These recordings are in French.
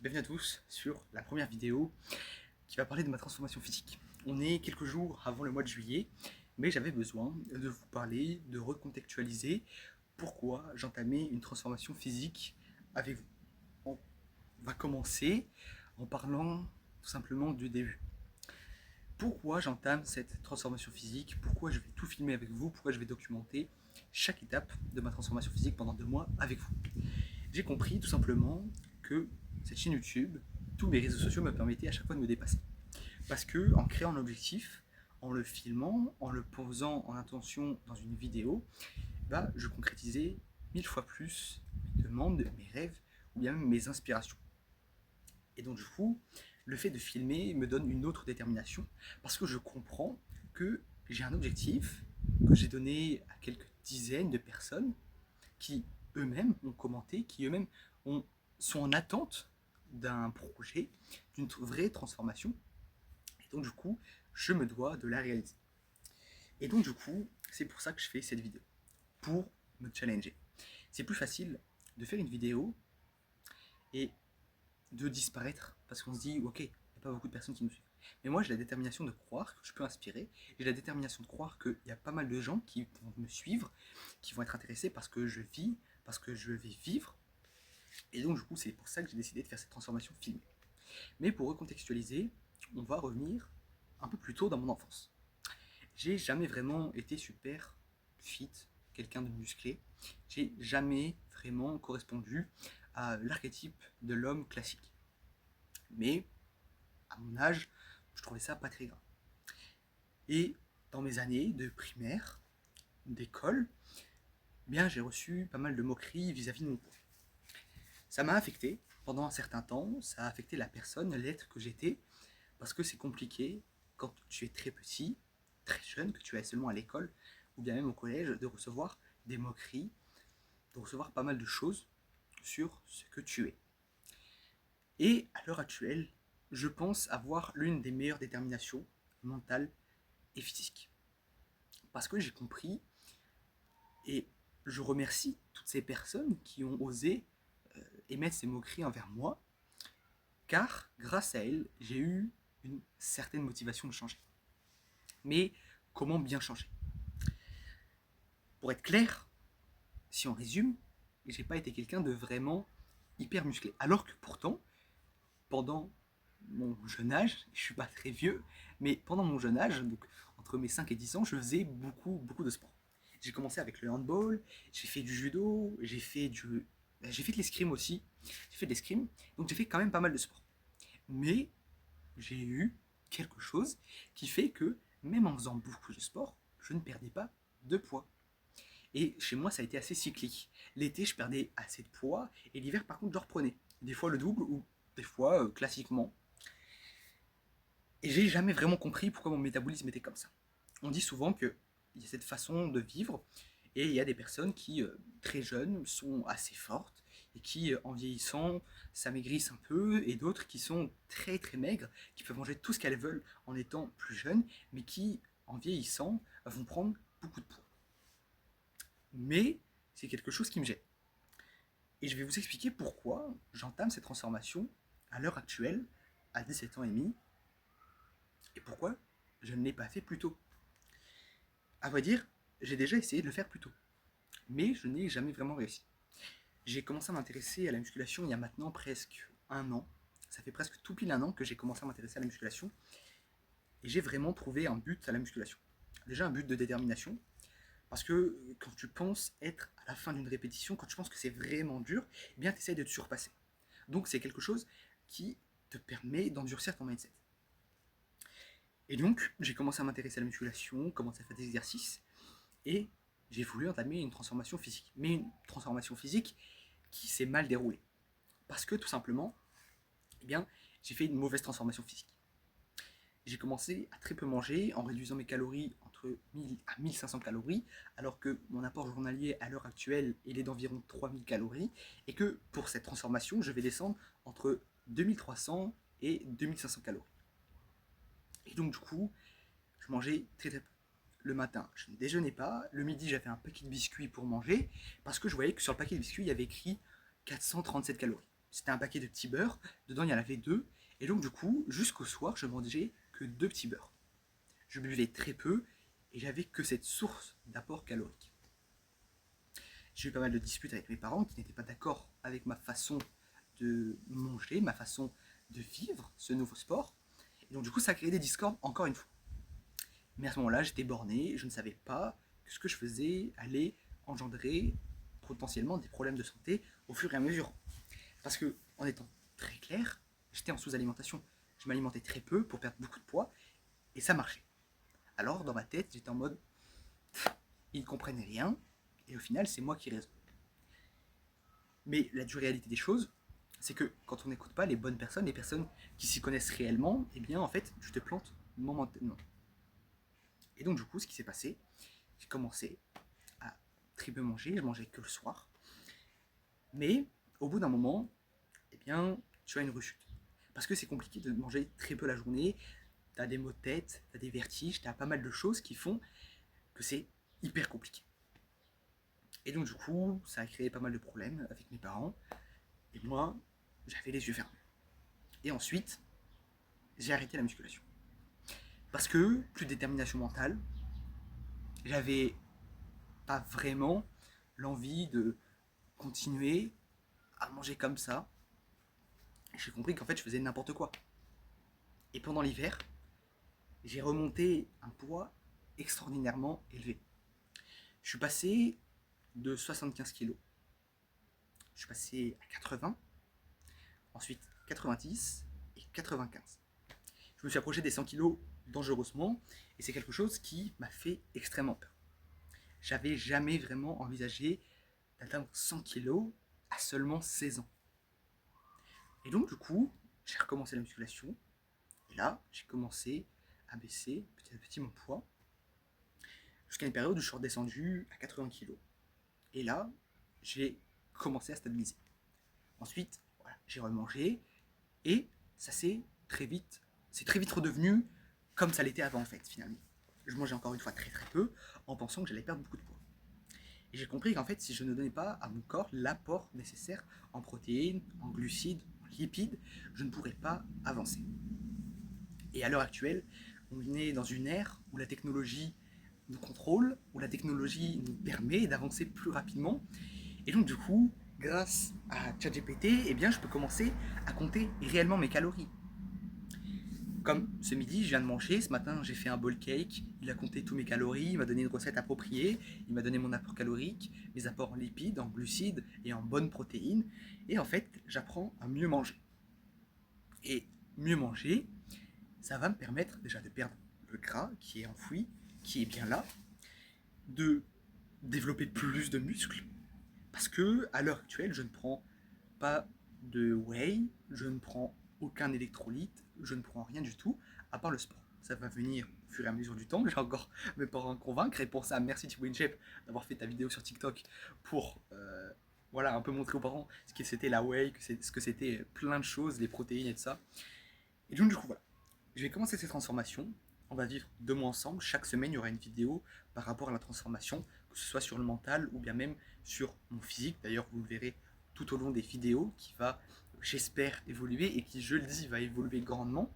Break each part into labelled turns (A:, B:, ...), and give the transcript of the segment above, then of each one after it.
A: Bienvenue à tous sur la première vidéo qui va parler de ma transformation physique. On est quelques jours avant le mois de juillet, mais j'avais besoin de vous parler, de recontextualiser pourquoi j'entamais une transformation physique avec vous. On va commencer en parlant tout simplement du début. Pourquoi j'entame cette transformation physique? Pourquoi je vais tout filmer avec vous? Pourquoi je vais documenter chaque étape de ma transformation physique pendant 2 mois avec vous? J'ai compris tout simplement que cette chaîne YouTube, tous mes réseaux sociaux me permettaient à chaque fois de me dépasser. Parce que en créant l'objectif, en le filmant, en le posant en intention dans une vidéo, je concrétisais 1000 fois plus mes demandes, mes rêves ou bien même mes inspirations. Et donc du coup, le fait de filmer me donne une autre détermination parce que je comprends que j'ai un objectif que j'ai donné à quelques dizaines de personnes qui eux-mêmes ont commenté, qui eux-mêmes sont en attente d'un projet, d'une vraie transformation. Et donc du coup, je me dois de la réaliser. Et donc du coup, c'est pour ça que je fais cette vidéo, pour me challenger. C'est plus facile de faire une vidéo et de disparaître, parce qu'on se dit, ok, il n'y a pas beaucoup de personnes qui nous suivent. Mais moi, j'ai la détermination de croire que je peux inspirer, j'ai la détermination de croire qu'il y a pas mal de gens qui vont me suivre, qui vont être intéressés parce que je vis, parce que je vais vivre. Et donc, du coup, c'est pour ça que j'ai décidé de faire cette transformation filmée. Mais pour recontextualiser, on va revenir un peu plus tôt dans mon enfance. J'ai jamais vraiment été super fit, quelqu'un de musclé. J'ai jamais vraiment correspondu à l'archétype de l'homme classique. Mais à mon âge, je trouvais ça pas très grave. Et dans mes années de primaire, d'école, j'ai reçu pas mal de moqueries vis-à-vis de mon poids. Ça m'a affecté pendant un certain temps, ça a affecté la personne, l'être que j'étais, parce que c'est compliqué quand tu es très petit, très jeune, que tu es seulement à l'école, ou bien même au collège, de recevoir des moqueries, de recevoir pas mal de choses sur ce que tu es. Et à l'heure actuelle, je pense avoir l'une des meilleures déterminations mentales et physiques. Parce que j'ai compris, et je remercie toutes ces personnes qui ont osé émettre ces moqueries envers moi, car grâce à elles, j'ai eu une certaine motivation de changer. Mais comment bien changer? Pour être clair, si on résume, j'ai pas été quelqu'un de vraiment hyper musclé. Alors que pourtant, pendant mon jeune âge, je suis pas très vieux, mais pendant mon jeune âge, donc entre mes 5 et 10 ans, je faisais beaucoup de sport. J'ai commencé avec le handball, j'ai fait du judo, j'ai fait de l'escrime aussi. J'ai fait de l'escrime, donc j'ai fait quand même pas mal de sport. Mais j'ai eu quelque chose qui fait que même en faisant beaucoup de sport, je ne perdais pas de poids. Et chez moi, ça a été assez cyclique. L'été, je perdais assez de poids, et l'hiver, par contre, je reprenais. Des fois le double, ou des fois classiquement. Et j'ai jamais vraiment compris pourquoi mon métabolisme était comme ça. On dit souvent qu'il y a cette façon de vivre, et il y a des personnes qui, très jeunes, sont assez fortes, et qui, en vieillissant, s'amaigrissent un peu, et d'autres qui sont très maigres, qui peuvent manger tout ce qu'elles veulent en étant plus jeunes, mais qui, en vieillissant, vont prendre beaucoup de poids. Mais c'est quelque chose qui me gêne. Et je vais vous expliquer pourquoi j'entame cette transformation à l'heure actuelle, à 17 ans et demi, et pourquoi je ne l'ai pas fait plus tôt. À vrai dire, j'ai déjà essayé de le faire plus tôt, mais je n'ai jamais vraiment réussi. J'ai commencé à m'intéresser à la musculation il y a maintenant presque un an. Ça fait presque tout pile un an que j'ai commencé à m'intéresser à la musculation, et j'ai vraiment trouvé un but à la musculation. Déjà un but de détermination, parce que quand tu penses être à la fin d'une répétition, quand tu penses que c'est vraiment dur, eh bien tu essayes de te surpasser. Donc c'est quelque chose qui te permet d'endurcir ton mindset. Et donc j'ai commencé à m'intéresser à la musculation, commencer à faire des exercices, et j'ai voulu entamer une transformation physique. Mais une transformation physique qui s'est mal déroulée. Parce que tout simplement, eh bien, j'ai fait une mauvaise transformation physique. J'ai commencé à très peu manger en réduisant mes calories entre 1000 à 1500 calories, alors que mon apport journalier à l'heure actuelle il est d'environ 3000 calories, et que pour cette transformation, je vais descendre entre 2300 et 2500 calories. Et donc du coup, je mangeais très peu. Le matin, je ne déjeunais pas. Le midi, j'avais un paquet de biscuits pour manger, parce que je voyais que sur le paquet de biscuits, il y avait écrit 437 calories. c'était un paquet de petits beurres, dedans il y en avait deux, et donc du coup, jusqu'au soir, je mangeais que deux petits beurres. Je buvais très peu, et j'avais que cette source d'apport calorique. J'ai eu pas mal de disputes avec mes parents qui n'étaient pas d'accord avec ma façon de manger, ma façon de vivre ce nouveau sport. Et donc du coup, ça a créé des discords encore une fois. Mais à ce moment-là, j'étais borné, je ne savais pas que ce que je faisais allait engendrer potentiellement des problèmes de santé au fur et à mesure. Parce que, en étant très clair, j'étais en sous-alimentation. Je m'alimentais très peu pour perdre beaucoup de poids, et ça marchait. Alors, dans ma tête, j'étais en mode, ils ne comprennent rien, et au final, c'est moi qui raisonne. Mais la dure réalité des choses, c'est que quand on n'écoute pas les bonnes personnes, les personnes qui s'y connaissent réellement, eh bien, en fait, tu te plantes momentanément. Et donc, du coup, ce qui s'est passé, j'ai commencé à très peu manger, je mangeais que le soir. Mais au bout d'un moment, eh bien, tu as une rechute. Parce que c'est compliqué de manger très peu la journée, tu as des maux de tête, tu as des vertiges, tu as pas mal de choses qui font que c'est hyper compliqué. Et donc du coup, ça a créé pas mal de problèmes avec mes parents, et moi, j'avais les yeux fermés. Et ensuite, j'ai arrêté la musculation. Parce que, plus de détermination mentale, j'avais pas vraiment l'envie de continuer à manger comme ça. J'ai compris qu'en fait, je faisais n'importe quoi. Et pendant l'hiver, j'ai remonté un poids extraordinairement élevé. Je suis passé de 75 kilos. Je suis passé à 80, ensuite 90 et 95. Je me suis approché des 100 kilos dangereusement, et c'est quelque chose qui m'a fait extrêmement peur. J'avais jamais vraiment envisagé d'atteindre 100 kilos à seulement 16 ans. Et donc du coup, j'ai recommencé la musculation, et là, j'ai commencé à baisser petit à petit mon poids, jusqu'à une période où je suis redescendu à 80 kilos. Et là, j'ai commencé à stabiliser. Ensuite, voilà, j'ai remangé, et ça c'est très vite redevenu comme ça l'était avant en fait finalement. Je mangeais encore une fois très très peu en pensant que j'allais perdre beaucoup de poids. Et j'ai compris qu'en fait, si je ne donnais pas à mon corps l'apport nécessaire en protéines, en glucides, en lipides, je ne pourrais pas avancer. Et à l'heure actuelle, on est dans une ère où la technologie nous contrôle, où la technologie nous permet d'avancer plus rapidement. Et donc du coup, grâce à ChatGPT, eh bien, je peux commencer à compter réellement mes calories. Comme ce midi, je viens de manger, ce matin j'ai fait un bowl cake, il a compté tous mes calories, il m'a donné une recette appropriée, il m'a donné mon apport calorique, mes apports en lipides, en glucides et en bonnes protéines. Et en fait, j'apprends à mieux manger. Et mieux manger, ça va me permettre déjà de perdre le gras qui est enfoui, qui est bien là, de développer plus de muscles, parce que à l'heure actuelle, je ne prends pas de whey, je ne prends aucun électrolyte, je ne prends rien du tout, à part le sport. Ça va venir au fur et à mesure du temps, j'ai encore mes parents à convaincre, et pour ça, merci Thibaut InShape d'avoir fait ta vidéo sur TikTok pour voilà, un peu montrer aux parents ce que c'était la whey, ce que c'était plein de choses, les protéines et tout ça. Et donc du coup, voilà. Je vais commencer cette transformation. On va vivre 2 mois ensemble. Chaque semaine, il y aura une vidéo par rapport à la transformation, que ce soit sur le mental ou bien même sur mon physique. D'ailleurs, vous le verrez tout au long des vidéos, qui va, j'espère, évoluer et qui, je le dis, va évoluer grandement.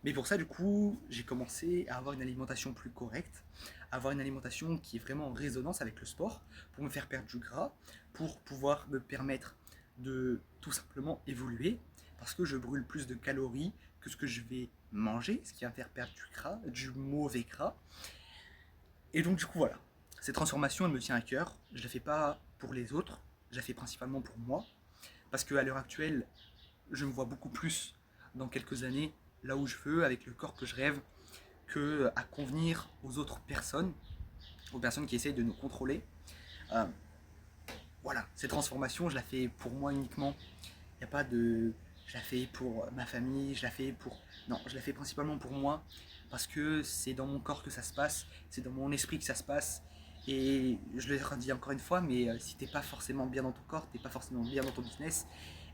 A: Mais pour ça, du coup, j'ai commencé à avoir une alimentation plus correcte, à avoir une alimentation qui est vraiment en résonance avec le sport, pour me faire perdre du gras, pour pouvoir me permettre de tout simplement évoluer, parce que je brûle plus de calories que ce que je vais manger, ce qui va me faire perdre du gras, du mauvais gras. Et donc du coup voilà, cette transformation elle me tient à cœur, je ne la fais pas pour les autres, je la fais principalement pour moi, parce qu'à l'heure actuelle, je me vois beaucoup plus dans quelques années là où je veux, avec le corps que je rêve, que à convenir aux autres personnes, aux personnes qui essayent de nous contrôler. Euh, voilà, cette transformation, je la fais pour moi uniquement. Il n'y a pas de... Je la fais pour ma famille, je la fais pour... Non, je la fais principalement pour moi, parce que c'est dans mon corps que ça se passe, c'est dans mon esprit que ça se passe. Et je le redis encore une fois, mais si t'es pas forcément bien dans ton corps, t'es pas forcément bien dans ton business,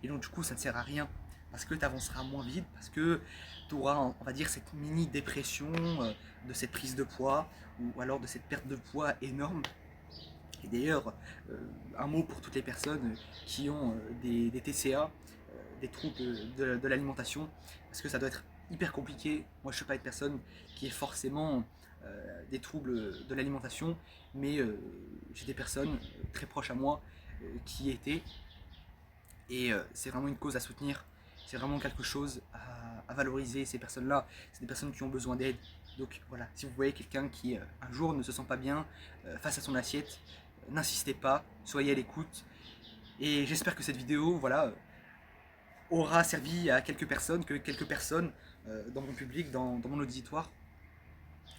A: et donc du coup ça ne sert à rien, parce que tu avanceras moins vite, parce que tu auras, on va dire, cette mini dépression de cette prise de poids, ou alors de cette perte de poids énorme. Et d'ailleurs, un mot pour toutes les personnes qui ont des TCA, des troubles de l'alimentation, parce que ça doit être hyper compliqué. Moi, je ne suis pas une personne qui ait forcément des troubles de l'alimentation, mais j'ai des personnes très proches à moi qui y étaient, et c'est vraiment une cause à soutenir. C'est vraiment quelque chose à valoriser. Ces personnes-là, c'est des personnes qui ont besoin d'aide. Donc voilà, si vous voyez quelqu'un qui un jour ne se sent pas bien face à son assiette, n'insistez pas, soyez à l'écoute. Et j'espère que cette vidéo, voilà, aura servi à quelques personnes, que quelques personnes dans mon public, dans mon auditoire,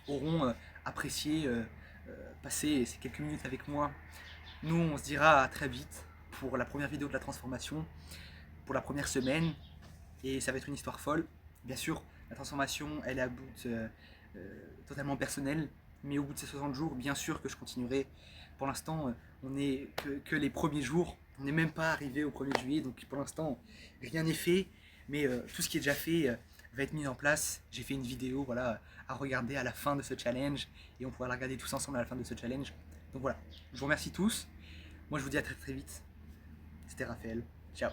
A: auront apprécié passer ces quelques minutes avec moi. Nous, on se dira à très vite pour la première vidéo de la transformation, pour la première semaine, et ça va être une histoire folle. Bien sûr, la transformation, elle est à bout totalement personnel, mais au bout de ces 60 jours, bien sûr que je continuerai. Pour l'instant, on n'est que les premiers jours, on n'est même pas arrivé au 1er juillet, donc pour l'instant, rien n'est fait, mais tout ce qui est déjà fait va être mis en place. J'ai fait une vidéo voilà, à regarder à la fin de ce challenge, et on pourra la regarder tous ensemble à la fin de ce challenge. Donc voilà, je vous remercie tous, moi je vous dis à très très vite, c'était Raphaël, ciao.